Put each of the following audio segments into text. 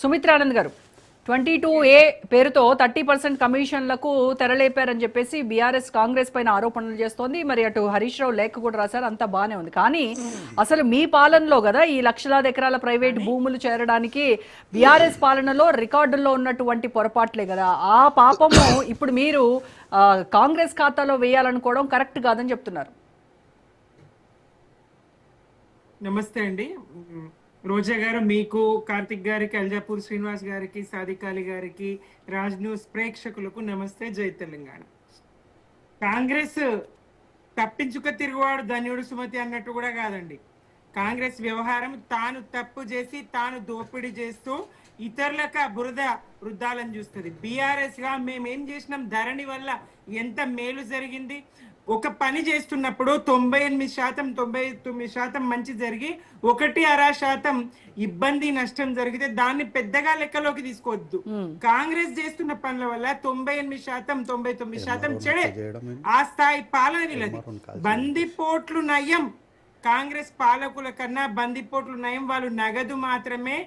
సుమిత్రానంద్ గారు 22A పేరుతో 30% కమిషన్లకు తెరలేపారని చెప్పేసి బీఆర్ఎస్ కాంగ్రెస్ పైన ఆరోపణలు చేస్తోంది. మరి అటు హరీష్ రావు లేఖ కూడా రాశారు, అంతా బానే ఉంది. కానీ అసలు మీ పాలనలో కదా ఈ లక్షలాది ఎకరాల ప్రైవేట్ భూములు చేరడానికి బీఆర్ఎస్ పాలనలో రికార్డుల్లో ఉన్నటువంటి పొరపాట్లే కదా. ఆ పాపము ఇప్పుడు మీరు కాంగ్రెస్ ఖాతాలో వేయాలనుకోవడం కరెక్ట్ కాదని చెప్తున్నారు. నమస్తే అండి రోజా గారు, మీకు, కార్తిక్ గారికి, అల్జాపూర్ శ్రీనివాస్ గారికి, సాదికాలి గారికి, రాజ్ న్యూస్ ప్రేక్షకులకు నమస్తే. జై తెలంగాణ. కాంగ్రెస్ తప్పించుక తిరుగువాడు ధన్యుడు సుమతి అన్నట్టు కూడా కాదండి. కాంగ్రెస్ వ్యవహారం తాను తప్పు చేసి తాను దోపిడీ చేస్తూ ఇతరులకు బురద వృద్ధాలని చూస్తుంది. బీఆర్ఎస్ గా మేమేం చేసినాం, ధరణి వల్ల ఎంత మేలు జరిగింది. ఒక పని చేస్తున్నప్పుడు 98%, 99% మంచి జరిగి 1.5% ఇబ్బంది నష్టం జరిగితే దాన్ని పెద్దగా లెక్కలోకి తీసుకోవద్దు. కాంగ్రెస్ చేస్తున్న పనుల వల్ల 98%, 99% చెడే. ఆ స్థాయి పాలన వీళ్ళది. బందిపోట్లు నయం, కాంగ్రెస్ పాలకుల కన్నా బందిపోట్లు నయం. వాళ్ళు నగదు మాత్రమే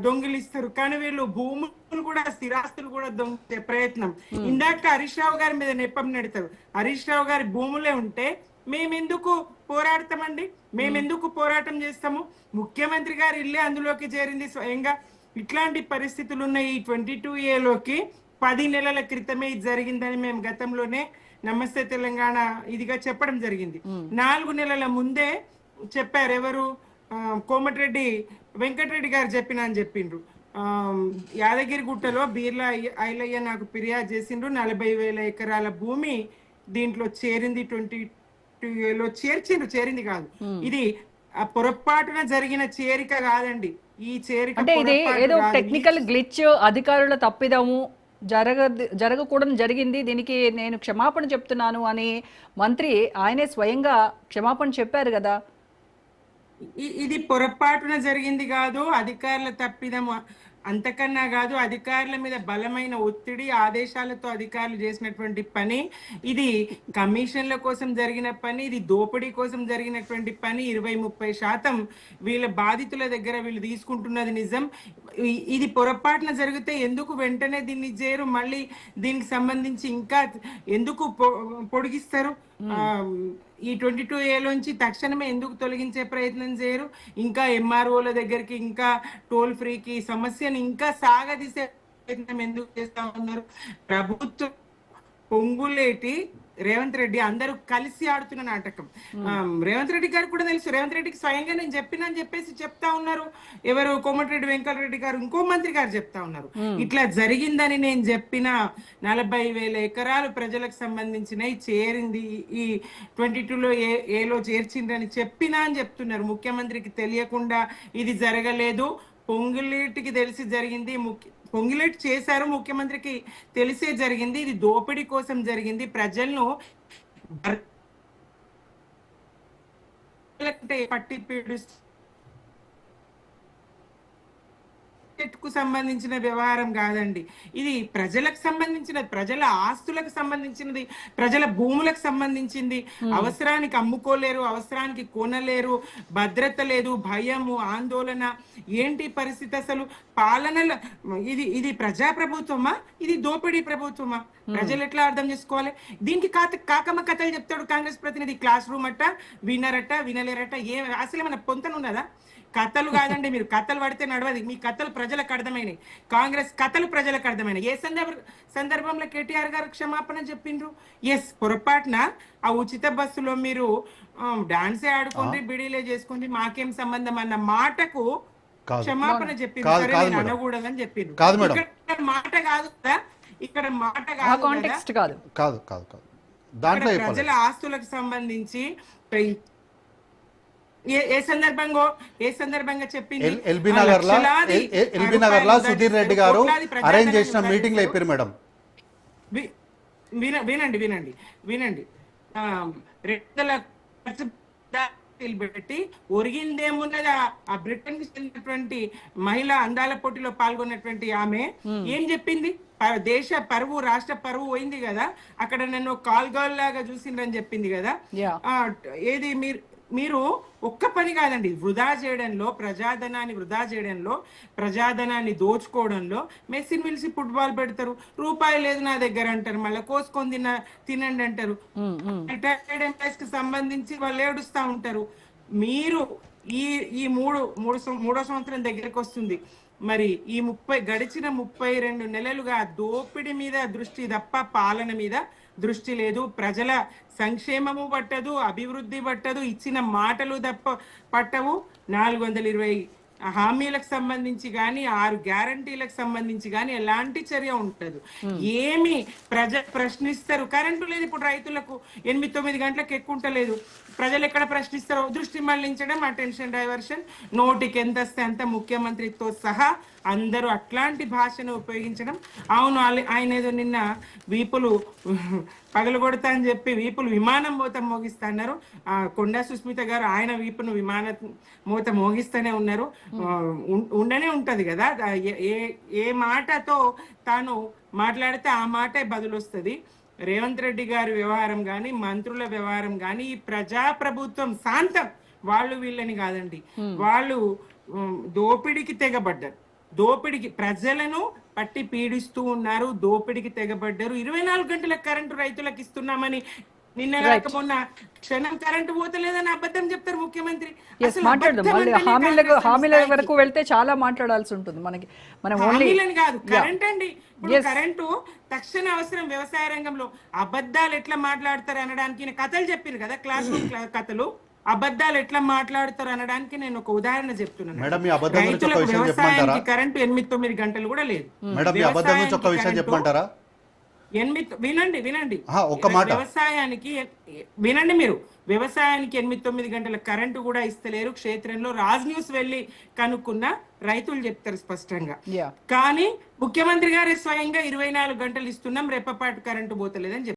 దొంగిలిస్తారు, కానీ వీళ్ళు భూములు కూడా, స్థిరాస్తులు కూడా దొంగిలే ప్రయత్నం. ఇందాక హరీష్ రావు గారి మీద నెపం నెడతారు. హరీష్ రావు గారి భూములే ఉంటే మేమెందుకు పోరాడతామండి, మేమెందుకు పోరాటం చేస్తాము? ముఖ్యమంత్రి గారి ఇల్లే అందులోకి చేరింది స్వయంగా. ఇట్లాంటి పరిస్థితులు ఉన్న ఈ 22Aలోకి 10 నెలల క్రితమే ఇది జరిగిందని మేము గతంలోనే నమస్తే తెలంగాణ ఇదిగా చెప్పడం జరిగింది. 4 నెలల ముందే చెప్పారు. ఎవరు? కోమటిరెడ్డి వెంకటరెడ్డి గారు అని చెప్పిండ్రు. యాదగిరి గుట్టలో బీర్లా ఐలయ్య నాకు ఫిర్యాదు చేసిండ్రు, 40,000 ఎకరాల భూమి దీంట్లో చేరింది. 22Aలో చేరింది కాదు, ఇది పొరపాటున జరిగిన చేరిక కాదండి. ఈ చేరిక అంటే ఇది ఏదో టెక్నికల్ గ్లిచ్, అధికారుల తప్పిదము, జరగకూడదు జరిగింది, దీనికి నేను క్షమాపణ చెప్తున్నాను అని మంత్రి ఆయనే స్వయంగా క్షమాపణ చెప్పారు కదా. ఇది పొరపాటున జరిగింది కాదు, అధికారుల తప్పిదము అంతకన్నా కాదు. అధికారుల మీద బలమైన ఒత్తిడి, ఆదేశాలతో అధికారులు చేసినటువంటి పని. ఇది కమిషన్ల కోసం జరిగిన పని, ఇది దోపిడీ కోసం జరిగినటువంటి పని. 20-30% వీళ్ళ బాధితుల దగ్గర వీళ్ళు తీసుకుంటున్నది నిజం. ఇది పొరపాటున జరిగితే ఎందుకు వెంటనే దీన్ని చేయరు? మళ్ళీ దీనికి సంబంధించి ఇంకా ఎందుకు పొడిగిస్తారు? ఈ 22Aలోంచి తక్షణమే ఎందుకు తొలగించే ప్రయత్నం చేయరు? ఇంకా ఎంఆర్ఓల దగ్గరికి, ఇంకా టోల్ ఫ్రీకి సమస్యను ఇంకా సాగదీసే ప్రయత్నం ఎందుకు చేస్తా ఉన్నారు? ప్రభుత్వం పొంగులేటి రేవంత్ రెడ్డి అందరూ కలిసి ఆడుతున్న నాటకం. రేవంత్ రెడ్డి గారు కూడా తెలుసు. రేవంత్ రెడ్డికి స్వయంగా నేను చెప్పినని చెప్పేసి చెప్తా ఉన్నారు. ఎవరు? కోమటిరెడ్డి వెంకటరెడ్డి గారు, ఇంకో మంత్రి గారు చెప్తా ఉన్నారు. ఇట్లా జరిగిందని నేను చెప్పిన 40,000 ఎకరాలు ప్రజలకు సంబంధించినవి చేరింది, ఈ 22Aలో చేర్చిందని చెప్పినా అని చెప్తున్నారు. ముఖ్యమంత్రికి తెలియకుండా ఇది జరగలేదు, పొంగులేటికి తెలిసి జరిగింది. పొంగిలేట్ చేశారు, ముఖ్యమంత్రికి తెలిసే జరిగింది. ఇది దోపిడీ కోసం జరిగింది. ప్రజలను పట్టి పీడిస్తూ కు సంబంధించిన వ్యవహారం కాదండి. ఇది ప్రజలకు సంబంధించినది, ప్రజల ఆస్తులకు సంబంధించినది, ప్రజల భూములకు సంబంధించింది. అవసరానికి అమ్ముకోలేరు, అవసరానికి కొనలేరు, భద్రత లేదు, భయము, ఆందోళన. ఏంటి పరిస్థితి అసలు? పాలనలో ఇది ప్రజా ప్రభుత్వమా, ఇది దోపిడీ ప్రభుత్వమా? ప్రజలు ఎట్లా అర్థం చేసుకోవాలి? దీనికి కాకమ్మ కథలు చెప్తాడు కాంగ్రెస్ ప్రతినిధి. క్లాస్ రూమ్ అట్ట, వినరట, వినలేరట. అసలు ఏమన్నా పొంతనున్నదా? కథలు కాదండి, మీరు కథలు పడితే నడవది. మీ కథలు ప్రజలకు అర్థమైనాయి, కాంగ్రెస్ కథలు ప్రజలకు అర్థమైనాయి. ఏ సందర్భంలో కేటీఆర్ గారు క్షమాపణ చెప్పిండ్రు? ఎస్, పొరపాటున ఆ ఉచిత బస్సులో మీరు డాన్సే ఆడుకోండి, బిడీలే చేసుకోండి, మాకేం సంబంధం అన్న మాటకు క్షమాపణ చెప్పిండ్రు. సరే, నేను అనకూడదని చెప్పిండ్రు. ఇక్కడ మాట కాదు కదా, ఇక్కడ మాట కాదు, ప్రజల ఆస్తులకు సంబంధించి ఏ సందర్భంగా చెప్పింది? ఎల్బీ నగర్ లా సుధీర్ రెడ్డి గారు అరేంజ్ చేసిన మీటింగ్ లో చెప్పారు మేడం. వినండి. 2 పెట్టి ఒరిగిందేమున్నది? ఆ బ్రిటన్ కి చెందినటువంటి మహిళ అందాల పోటీలో పాల్గొన్నటువంటి ఆమె ఏం చెప్పింది? దేశ పరువు, రాష్ట్ర పరువు పోయింది కదా, అక్కడ నన్ను కాల్ గర్ల్ లాగా చూసిండ్రని చెప్పింది కదా. ఏది మీరు మీరు ఒక్క పని కాదండి, వృధా చేయడంలో, ప్రజాధనాన్ని దోచుకోవడంలో మెస్సిని పిలిచి ఫుట్బాల్ పెడతారు. రూపాయి లేదు నా దగ్గర అంటారు, మళ్ళీ కోసుకొని తినండి అంటారు. రిటైర్డ్ ఎంప్లాయీస్ కి సంబంధించి వాళ్ళు ఏడుస్తా ఉంటారు. మీరు ఈ మూడో సంవత్సరం దగ్గరకు వస్తుంది. మరి ఈ గడిచిన 32 నెలలుగా దోపిడీ మీద దృష్టి తప్ప పాలన మీద దృష్టి లేదు. ప్రజల సంక్షేమము పట్టదు, అభివృద్ధి పట్టదు, ఇచ్చిన మాటలు తప్ప పట్టవు. 420 హామీలకు సంబంధించి కానీ 6 గ్యారంటీలకు సంబంధించి కానీ ఎలాంటి చర్య ఉండదు. ఏమి ప్రశ్నిస్తారు? కరెంటు లేదు ఇప్పుడు రైతులకు, 8-9 గంటలకు ఎక్కుంటలేదు. ప్రజలు ఎక్కడ ప్రశ్నిస్తారో దృష్టి మళ్లించడం, అటెన్షన్ డైవర్షన్, నోటికి ఎంత వస్తే అంత ముఖ్యమంత్రితో సహా అందరూ అట్లాంటి భాషను ఉపయోగించడం. అవును, ఆయన ఏదో నిన్న వీపులు పగలగొడతా అని చెప్పి వీపులు విమానం మోత మోగిస్తా అన్నారు. కొండా సుస్మిత గారు ఆయన వీపును విమాన మోత మోగిస్తూనే ఉన్నారు. ఉండనే ఉంటది కదా, ఏ మాటతో తాను మాట్లాడితే ఆ మాటే బదులు వస్తుంది. రేవంత్ రెడ్డి గారి వ్యవహారం కానీ, మంత్రుల వ్యవహారం కానీ, ఈ ప్రజాప్రభుత్వం శాంతం వాళ్ళు వీళ్ళని కాదండి, వాళ్ళు దోపిడికి తెగబడ్డారు. దోపిడికి ప్రజలను పట్టి పీడిస్తూ ఉన్నారు, దోపిడికి తెగబడ్డారు. 24 గంటల కరెంటు రైతులకు ఇస్తున్నామని నిన్న కాక మొన్న క్షణం కరెంటు పోతలేదని అబద్ధం చెప్తారు ముఖ్యమంత్రి. హామీల వరకు వెళ్తే చాలా మాట్లాడాల్సి ఉంటుంది మనకి. హామీలని కాదు, కరెంట్ అండి. ఇప్పుడు కరెంటు తక్షణ అవసరం వ్యవసాయ రంగంలో. అబద్ధాలు ఎట్లా మాట్లాడతారు అనడానికి కథలు చెప్పారు కదా, క్లాస్ రూమ్ కథలు. అబద్ధాలు ఎట్లా మాట్లాడతారు అనడానికి నేను ఒక ఉదాహరణ చెప్తున్నాను. రైతులకు వ్యవసాయానికి కరెంటు 8-9 గంటలు కూడా లేదు. వినండి వ్యవసాయానికి మీరు వ్యవసాయానికి 8-9 గంటల కరెంటు కూడా ఇస్తలేరు. క్షేత్రంలో రాజ్ న్యూస్ వెళ్ళి కనుక్కున్న రైతులు చెప్తారు స్పష్టంగా. కానీ ముఖ్యమంత్రి గారే స్వయంగా 24 గంటలు ఇస్తున్నాం, రెప్పపాటు కరెంటు పోతలేదని